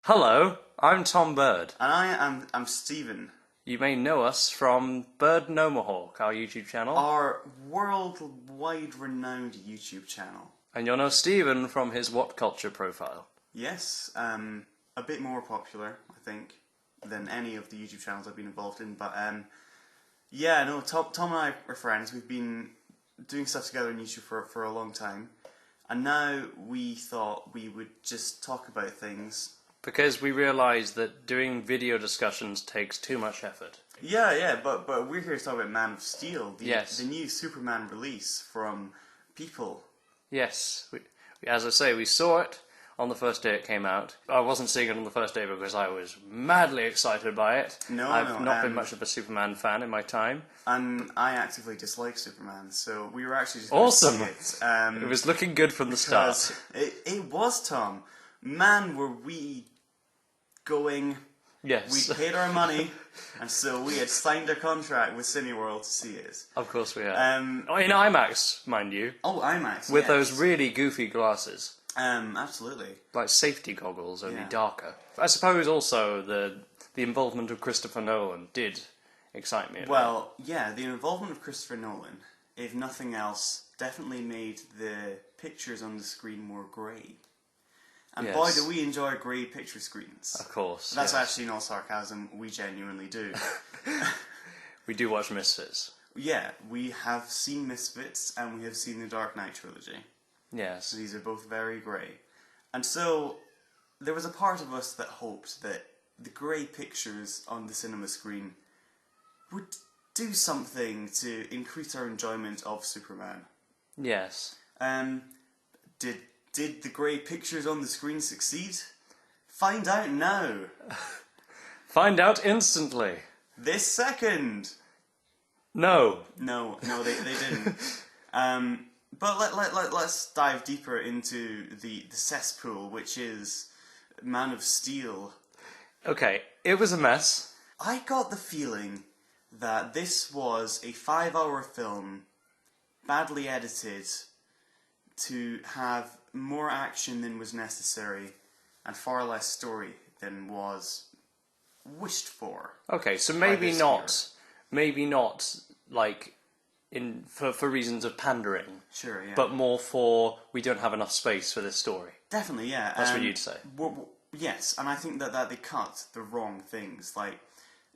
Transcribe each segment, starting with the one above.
Hello, I'm Tom Bird. And I'm Stephen. You may know us from Bird Nomahawk, our YouTube channel. Our worldwide renowned YouTube channel. And you'll know Stephen from his What Culture profile. Yes, a bit more popular, I think, than any of the YouTube channels I've been involved in. But yeah, no, Tom and I are friends. We've been doing stuff together on YouTube for a long time. And now we thought we would just talk about things. Because we realised that doing video discussions takes too much effort. Yeah, but we're here to talk about Man of Steel, Yes. the new Superman release from People. Yes, as I say, we saw it on the first day it came out. I wasn't seeing it on the first day because I was madly excited by it. I've not been much of a Superman fan in my time. And I actively dislike Superman, so we were actually just Awesome! going to see it. It was looking good from the start. It was, Tom. Man, were we going... Yes. We paid our money, and so we had signed a contract with Cineworld to see it. Of course we have. In IMAX, mind you. Oh, IMAX, With yes. those really goofy glasses. Absolutely. Like safety goggles, only Yeah. darker. I suppose also the involvement of Christopher Nolan did excite me a bit. Well, yeah, the involvement of Christopher Nolan, if nothing else, definitely made the pictures on the screen more grey. And boy, Yes. do we enjoy grey picture screens. Of course. That's yes. actually not sarcasm, we genuinely do. We do watch Misfits. Yeah, we have seen Misfits and we have seen the Dark Knight trilogy. Yes. So these are both very grey. And so, there was a part of us that hoped that the grey pictures on the cinema screen would do something to increase our enjoyment of Superman. Yes. Did the grey pictures on the screen succeed? Find out now. Find out instantly. This second. No. No, they didn't. But let's dive deeper into the cesspool, which is Man of Steel. Okay, it was a mess. I got the feeling that this was a 5-hour film, badly edited, to have more action than was necessary, and far less story than was wished for. Okay, so by this maybe not like for reasons of pandering, Sure, yeah. but more for we don't have enough space for this story. Definitely, yeah. That's what you'd say. Yes, and I think that they cut the wrong things. Like,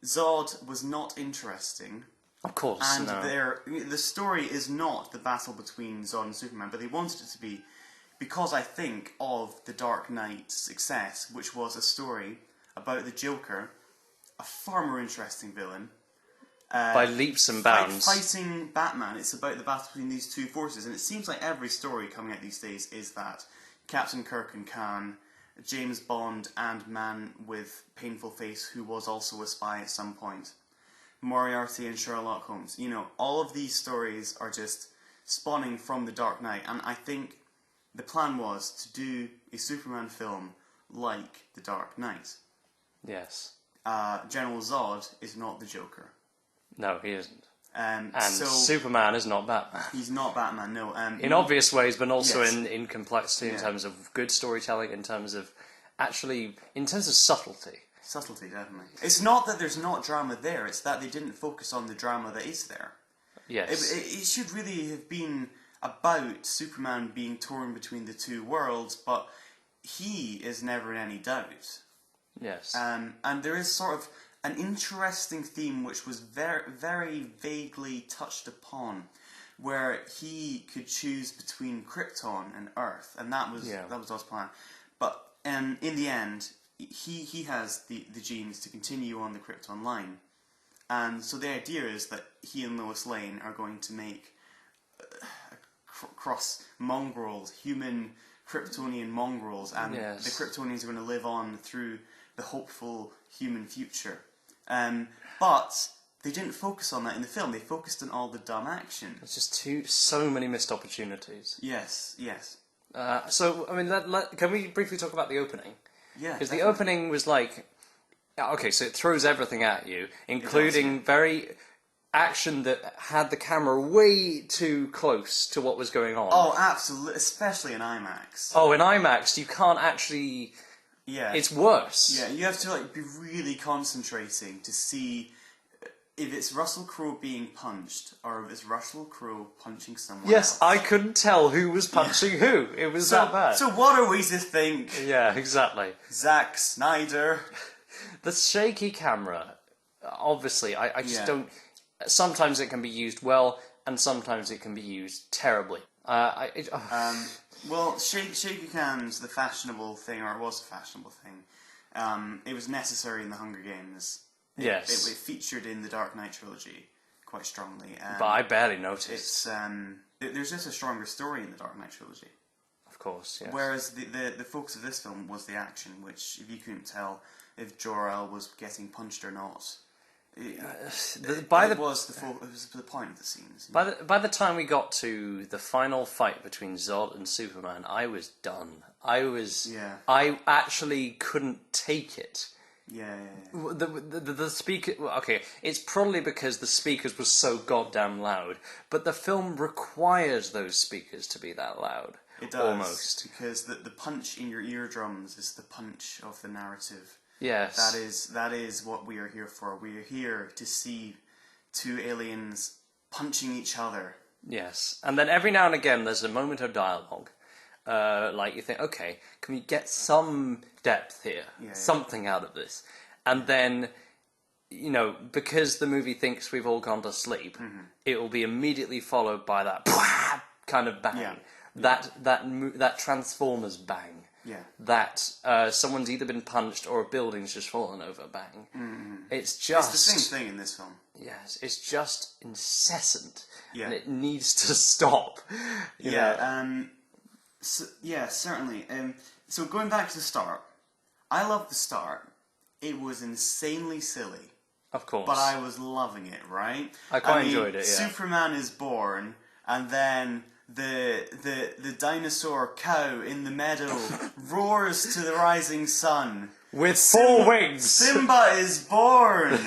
Zod was not interesting, Of course, and no. the story is not the battle between Zod and Superman, but they wanted it to be, because I think of the Dark Knight's success, which was a story about the Joker, a far more interesting villain. By leaps and bounds. Fighting Batman, it's about the battle between these two forces, and it seems like every story coming out these days is that Captain Kirk and Khan, James Bond and Man with Painful Face, who was also a spy at some point, Moriarty and Sherlock Holmes. You know, all of these stories are just spawning from the Dark Knight, and I think the plan was to do a Superman film like the Dark Knight. Yes. General Zod is not the Joker. No, he isn't. And So Superman is not Batman. He's not Batman, no. In obvious ways, but also Yes. in complexity, in Yeah. terms of good storytelling, in terms of subtlety. Subtlety, definitely. It's not that there's not drama there, it's that they didn't focus on the drama that is there. Yes. It should really have been about Superman being torn between the two worlds, but he is never in any doubt. Yes. And there is sort of an interesting theme which was very, very vaguely touched upon, where he could choose between Krypton and Earth, and that was Zod's plan. But in the end, he has the genes to continue on the Krypton line, and so the idea is that he and Lois Lane are going to make cross mongrels, human Kryptonian mongrels, and Yes. the Kryptonians are going to live on through the hopeful human future. But they didn't focus on that in the film. They focused on all the dumb action. It's just so many missed opportunities. Yes. So, I mean, can we briefly talk about the opening? Yeah. Because the definitely. opening was like, okay, so it throws everything at you, including very action that had the camera way too close to what was going on. Oh, absolutely. Especially in IMAX. Oh, in IMAX, you can't actually Yeah. It's worse. Yeah, you have to like be really concentrating to see if it's Russell Crowe being punched or if it's Russell Crowe punching someone Yes, else. I couldn't tell who was punching who. It was that bad. So what are we to think? Yeah, exactly. Zack Snyder. The shaky camera, obviously, I just Yeah. don't... Sometimes it can be used well, and sometimes it can be used terribly. Well, shaky cam's the fashionable thing, or it was a fashionable thing. It was necessary in the Hunger Games. Yes. It featured in the Dark Knight trilogy quite strongly. But I barely noticed. It's there's just a stronger story in the Dark Knight trilogy. Of course, yes. Whereas the focus of this film was the action, which, if you couldn't tell if Jor-El was getting punched or not, it was the point of the scenes. By the time we got to the final fight between Zod and Superman, I was done. I actually couldn't take it. Yeah. The speaker... Okay, it's probably because the speakers were so goddamn loud, but the film requires those speakers to be that loud. It does. Almost. Because the punch in your eardrums is the punch of the narrative. Yes. That is what we are here for. We are here to see two aliens punching each other. Yes. And then every now and again there's a moment of dialogue. Like you think, okay, can we get some depth here? Yeah. Something out of this. And then, you know, because the movie thinks we've all gone to sleep, it will be immediately followed by that kind of bang. Yeah. That Transformers bang. Yeah. That someone's either been punched or a building's just fallen over bang. It's just... It's the same thing in this film. Yes, it's just incessant. Yeah. And it needs to stop. You know? Certainly. So going back to the start, I love the start. It was insanely silly. Of course. But I was loving it, right? I quite enjoyed it, yeah. Superman is born, and then the dinosaur cow in the meadow roars to the rising sun. With four wings! Simba is born!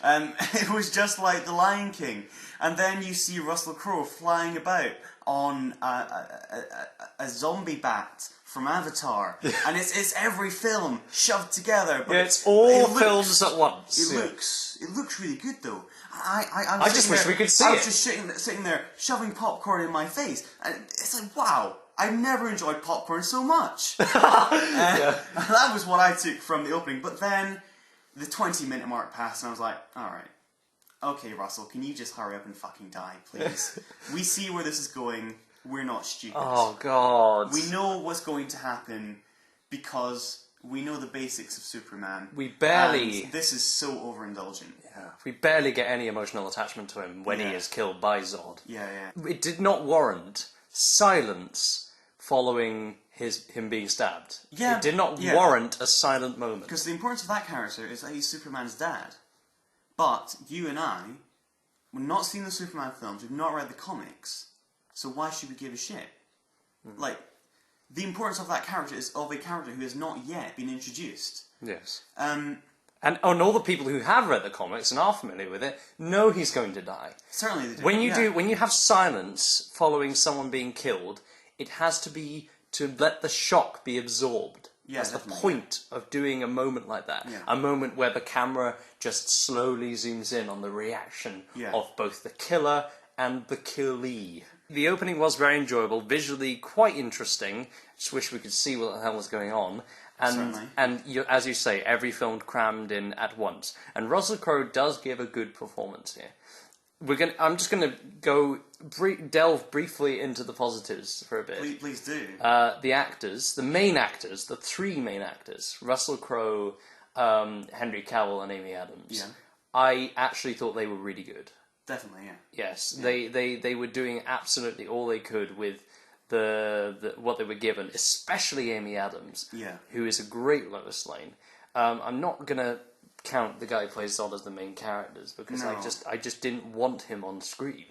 It was just like The Lion King. And then you see Russell Crowe flying about on a zombie bat from Avatar. And it's every film shoved together. But it's all films at once. It looks really good though. I just wish we could see it. I was just sitting there shoving popcorn in my face. And it's like, wow, I've never enjoyed popcorn so much. That was what I took from the opening. But then the 20-minute mark passed and I was like, alright. Okay, Russell, can you just hurry up and fucking die, please? We see where this is going. We're not stupid. Oh, God. We know what's going to happen because we know the basics of Superman. We barely... And this is so overindulgent. Yeah, we barely get any emotional attachment to him when he is killed by Zod. Yeah. It did not warrant silence following him being stabbed. Yeah. It did not warrant a silent moment. Because the importance of that character is that he's Superman's dad. But you and I, we've not seen the Superman films, we've not read the comics, so why should we give a shit? Like, the importance of that character is of a character who has not yet been introduced. Yes. And all the people who have read the comics and are familiar with it know he's going to die. Certainly they do. When you have silence following someone being killed, it has to be to let the shock be absorbed. Yeah, that's the point of doing a moment like that. Yeah. A moment where the camera just slowly zooms in on the reaction of both the killer and the killee. The opening was very enjoyable, visually quite interesting. Just wish we could see what the hell was going on. And as you say, every film crammed in at once. And Russell Crowe does give a good performance here. I'm just going to delve briefly into the positives for a bit. Please do. The actors, the three main actors, Russell Crowe, Henry Cavill, and Amy Adams. Yeah. I actually thought they were really good. Definitely, yeah. Yes, yeah. They were doing absolutely all they could with the what they were given, especially Amy Adams, who is a great Lois Lane. I'm not gonna count the guy who plays Zod as the main characters because I just didn't want him on screen,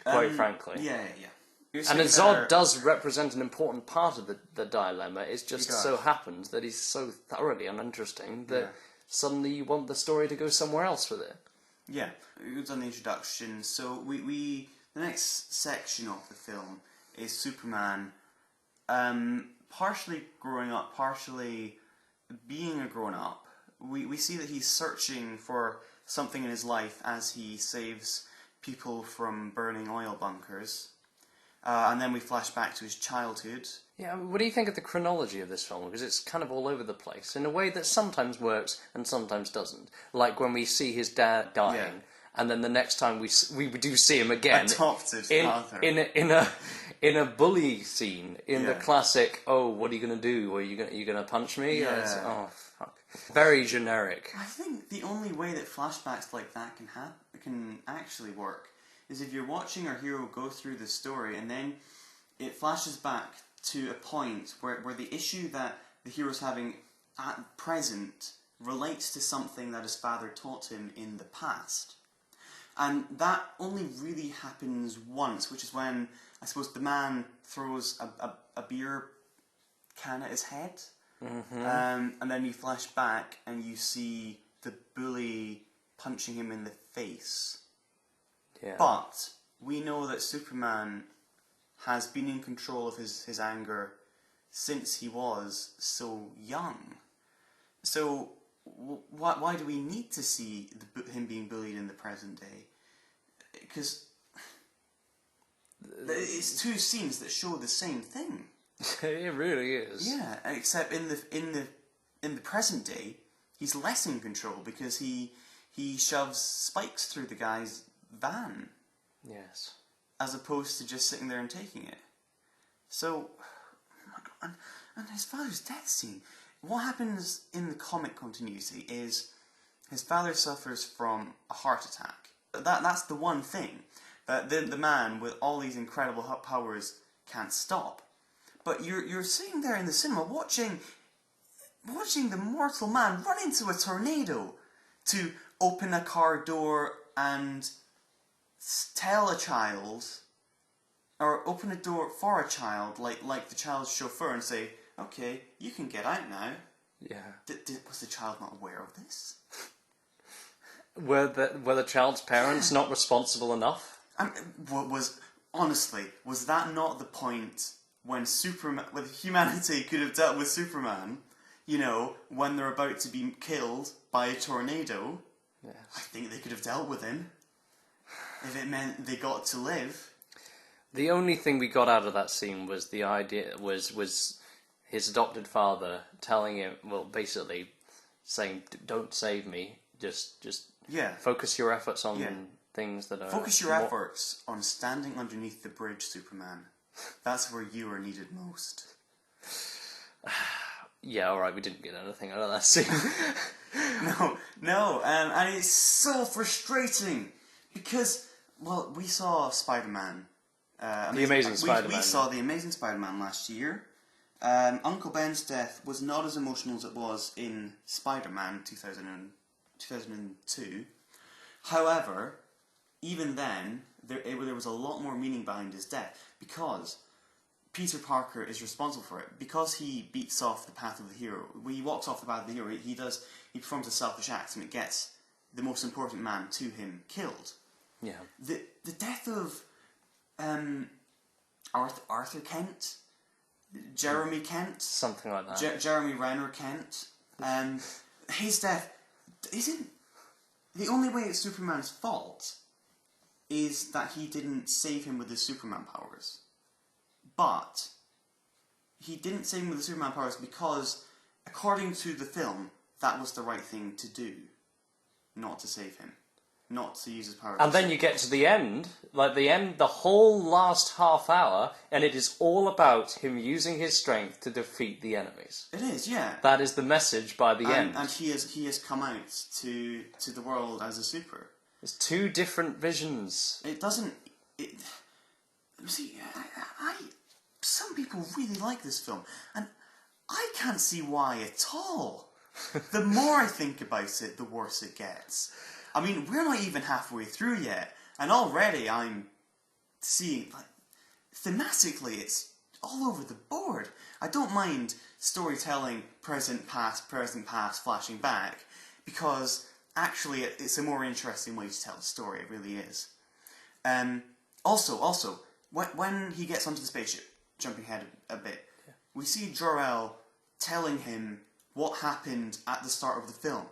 quite frankly. Yeah. And Zod does represent an important part of the dilemma. It just so happens that he's so thoroughly uninteresting that suddenly you want the story to go somewhere else with it. Yeah, we've done the introduction, so the next section of the film is Superman, partially growing up, partially being a grown-up, we see that he's searching for something in his life as he saves people from burning oil bunkers. And then we flash back to his childhood. Yeah, what do you think of the chronology of this film? Because it's kind of all over the place in a way that sometimes works and sometimes doesn't. Like when we see his dad dying, and then the next time we do see him again, Adopted Arthur. in a bully scene, in the classic, oh, what are you going to do? Are you gonna punch me? Yeah. Oh, fuck. Very generic. I think the only way that flashbacks like that can actually work is if you're watching our hero go through the story and then it flashes back to a point where the issue that the hero's having at present relates to something that his father taught him in the past. And that only really happens once, which is when, I suppose, the man throws a beer can at his head. Mm-hmm. And then you flash back and you see the bully punching him in the face. Yeah. But we know that Superman has been in control of his anger since he was so young. So why do we need to see him being bullied in the present day? Because it's two scenes that show the same thing. It really is. Yeah, except in the present day, he's less in control because he shoves spikes through the guy's van. Yes. As opposed to just sitting there and taking it. So, oh my God, and his father's death scene. What happens in the comic continuity is his father suffers from a heart attack. That's the one thing that the man with all these incredible powers can't stop. But you're sitting there in the cinema watching the mortal man run into a tornado to open a car door and tell a child, or open a door for a child, like the child's chauffeur, and say, "Okay, you can get out now." Yeah. Was the child not aware of this? Were the child's parents not responsible enough? Was that not the point when humanity could have dealt with Superman? You know, when they're about to be killed by a tornado. Yes. I think they could have dealt with him. If it meant they got to live. The only thing we got out of that scene was the idea was his adopted father telling him, well, basically saying, "Don't save me. Just focus your efforts on things that are focus your efforts on standing underneath the bridge, Superman. That's where you are needed most." Yeah, all right. We didn't get anything out of that scene. No, and it's so frustrating because. Well, we saw Spider-Man. The Amazing Spider-Man. We saw The Amazing Spider-Man last year. Uncle Ben's death was not as emotional as it was in Spider-Man 2002. However, even then, there was a lot more meaning behind his death because Peter Parker is responsible for it. Because he beats off the path of the hero. When he walks off the path of the hero, he performs a selfish act and it gets the most important man to him killed. Yeah. The death of Arthur Kent, Jeremy Kent, something like that. Jeremy Renner Kent, his death isn't the only way it's Superman's fault. Is that he didn't save him with his Superman powers, but he didn't save him with the Superman powers because, according to the film, that was the right thing to do, not to save him. Not to use his powers. And then you get to the end, the whole last half hour, and it is all about him using his strength to defeat the enemies. It is, yeah. That is the message by the end. And he has come out to the world as a super. It's two different visions. It doesn't. See, some people really like this film, and I can't see why at all. The more I think about it, the worse it gets. I mean, we're not even halfway through yet, and already I'm seeing, thematically, it's all over the board. I don't mind storytelling present, past, flashing back, because actually it's a more interesting way to tell the story, it really is. Also, when he gets onto the spaceship, jumping ahead a bit, we see Jor-El telling him what happened at the start of the film.